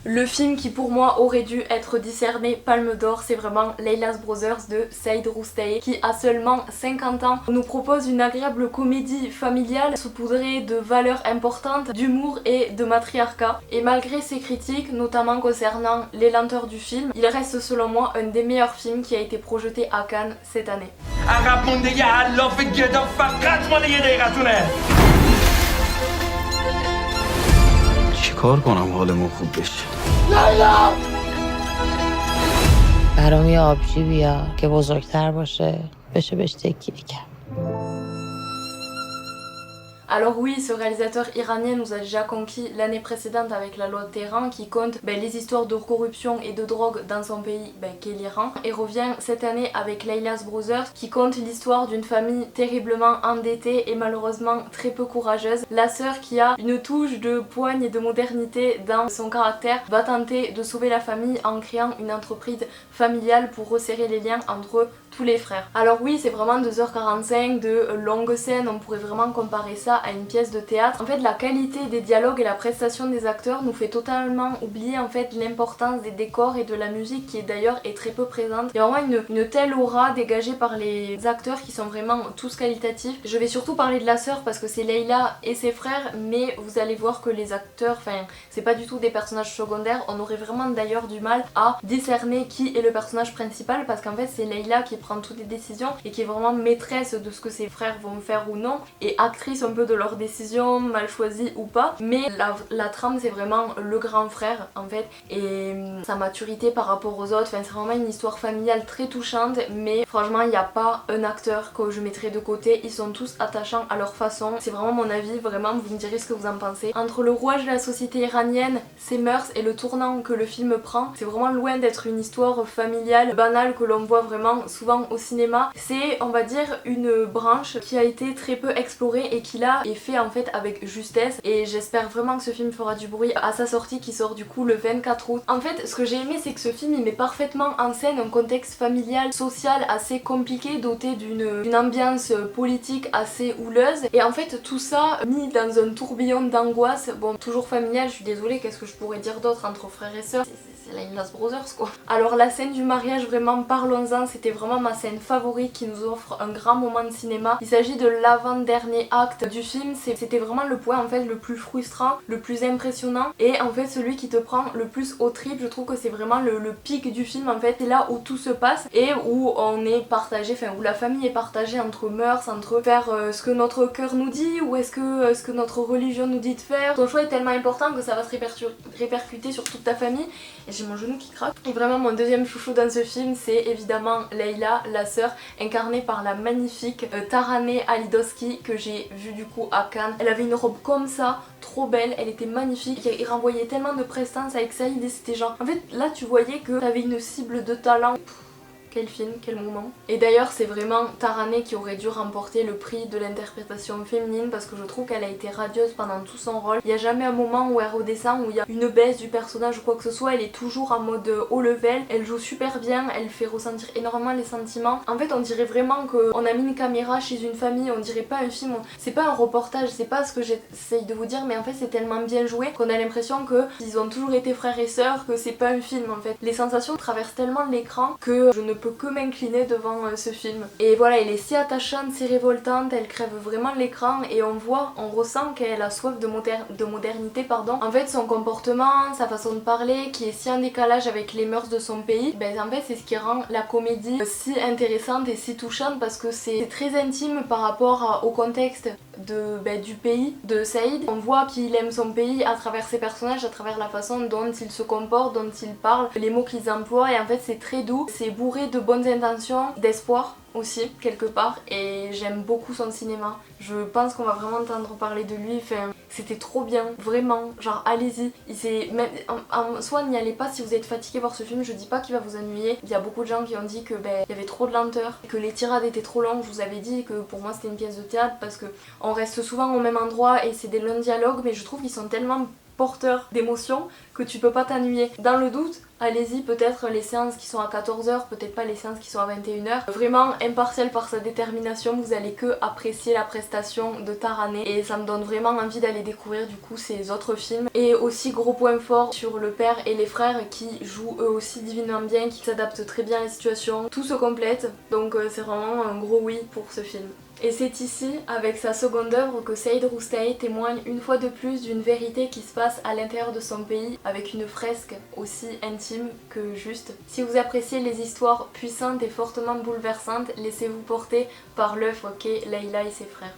Le film qui pour moi aurait dû être décerné Palme d'Or, c'est vraiment Leila's Brothers de Saïd Roustai, qui à seulement 50 ans nous propose une agréable comédie familiale saupoudrée de valeurs importantes, d'humour et de matriarcat. Et malgré ses critiques, notamment concernant les lenteurs du film, il reste selon moi un des meilleurs films qui a été projeté à Cannes cette année. چیکار کنم حالمون خوب بشه؟ برام یه آبجی بیار که بزرگتر باشه بشه بهش تکیه کرد. Alors oui, ce réalisateur iranien nous a déjà conquis l'année précédente avec la loi Téhéran qui compte les histoires de corruption et de drogue dans son pays qu'est l'Iran, et revient cette année avec Leila's Brothers qui compte l'histoire d'une famille terriblement endettée et malheureusement très peu courageuse. La sœur, qui a une touche de poigne et de modernité dans son caractère, va tenter de sauver la famille en créant une entreprise familiale pour resserrer les liens entre tous les frères. Alors oui, c'est vraiment 2h45 de longues scènes, on pourrait vraiment comparer ça à une pièce de théâtre. En fait, la qualité des dialogues et la prestation des acteurs nous fait totalement oublier en fait l'importance des décors et de la musique, qui d'ailleurs est très peu présente. Il y a vraiment une telle aura dégagée par les acteurs qui sont vraiment tous qualitatifs. Je vais surtout parler de la sœur parce que c'est Leila et ses frères, mais vous allez voir que les acteurs, c'est pas du tout des personnages secondaires. On aurait vraiment d'ailleurs du mal à discerner qui est le personnage principal, parce qu'en fait c'est Leila qui prend toutes les décisions et qui est vraiment maîtresse de ce que ses frères vont faire ou non, et actrice un peu de leurs décisions, mal choisies ou pas. Mais la trame, c'est vraiment le grand frère en fait, et sa maturité par rapport aux autres. C'est vraiment une histoire familiale très touchante, mais franchement il n'y a pas un acteur que je mettrais de côté. Ils sont tous attachants à leur façon. C'est vraiment mon avis, vraiment vous me direz ce que vous en pensez. Entre le rouage de la société iranienne, ses mœurs et le tournant que le film prend, c'est vraiment loin d'être une histoire familiale banale que l'on voit vraiment souvent au cinéma. C'est, on va dire, une branche qui a été très peu explorée et qui là est fait en fait avec justesse, et j'espère vraiment que ce film fera du bruit à sa sortie qui sort du coup le 24 août. En fait, ce que j'ai aimé, c'est que ce film il met parfaitement en scène un contexte familial, social assez compliqué, doté d'une ambiance politique assez houleuse, et en fait tout ça mis dans un tourbillon d'angoisse, bon toujours familial, je suis désolée, qu'est-ce que je pourrais dire d'autre entre frères et sœurs, c'est Leila's Brothers quoi. Alors la scène du mariage, vraiment parlons-en, c'était vraiment ma scène favorite qui nous offre un grand moment de cinéma. Il s'agit de l'avant-dernier acte du film, c'était vraiment le point en fait le plus frustrant, le plus impressionnant, et en fait celui qui te prend le plus au trip. Je trouve que c'est vraiment le pic du film en fait, c'est là où tout se passe et où on est partagé, où la famille est partagée entre mœurs, entre faire ce que notre cœur nous dit ou est-ce que ce que notre religion nous dit de faire. Ton choix est tellement important que ça va se répercuter sur toute ta famille, et j'ai mon genou qui craque. Et vraiment mon deuxième chouchou dans ce film, c'est évidemment Leila, la sœur, incarnée par la magnifique Taraneh Alidosky, que j'ai vue du coup à Cannes. Elle avait une robe comme ça, trop belle, elle était magnifique, il renvoyait tellement de prestance avec Saïd, et c'était genre, en fait là tu voyais que t'avais une cible de talent. Quel film, quel moment. Et d'ailleurs c'est vraiment Taraneh qui aurait dû remporter le prix de l'interprétation féminine, parce que je trouve qu'elle a été radieuse pendant tout son rôle. Il n'y a jamais un moment où elle redescend, où il y a une baisse du personnage ou quoi que ce soit. Elle est toujours en mode haut level, elle joue super bien, elle fait ressentir énormément les sentiments. En fait on dirait vraiment qu'on a mis une caméra chez une famille, on dirait pas un film, c'est pas un reportage, c'est pas ce que j'essaye de vous dire, mais en fait c'est tellement bien joué qu'on a l'impression qu'ils ont toujours été frères et sœurs, que c'est pas un film en fait. Les sensations traversent tellement l'écran que je ne peux que m'incliner devant ce film. Et voilà, elle est si attachante, si révoltante, elle crève vraiment l'écran, et on ressent qu'elle a soif de modernité pardon. En fait son comportement, sa façon de parler qui est si en décalage avec les mœurs de son pays, en fait c'est ce qui rend la comédie si intéressante et si touchante, parce que c'est très intime par rapport au contexte du pays de Saïd. On voit qu'il aime son pays à travers ses personnages, à travers la façon dont il se comporte, dont il parle, les mots qu'ils emploient, et en fait c'est très doux, c'est bourré de bonnes intentions, d'espoir aussi quelque part, et j'aime beaucoup son cinéma. Je pense qu'on va vraiment entendre parler de lui, c'était trop bien, vraiment, genre allez-y. En soi n'y allez pas si vous êtes fatigué voir ce film, je dis pas qu'il va vous ennuyer. Il y a beaucoup de gens qui ont dit que il y avait trop de lenteur, que les tirades étaient trop longues. Je vous avais dit que pour moi c'était une pièce de théâtre parce que on reste souvent au même endroit et c'est des longs dialogues, mais je trouve qu'ils sont tellement porteur d'émotions que tu peux pas t'ennuyer. Dans le doute, allez-y, peut-être les séances qui sont à 14h, peut-être pas les séances qui sont à 21h. Vraiment impartial par sa détermination, vous allez que apprécier la prestation de Taraneh et ça me donne vraiment envie d'aller découvrir du coup ces autres films. Et aussi gros point fort sur le père et les frères qui jouent eux aussi divinement bien, qui s'adaptent très bien à la situation. Tout se complète, donc c'est vraiment un gros oui pour ce film. Et c'est ici, avec sa seconde œuvre, que Saïd Roustay témoigne une fois de plus d'une vérité qui se passe à l'intérieur de son pays, avec une fresque aussi intime que juste. Si vous appréciez les histoires puissantes et fortement bouleversantes, laissez-vous porter par l'œuvre qu'est Leïla et ses frères.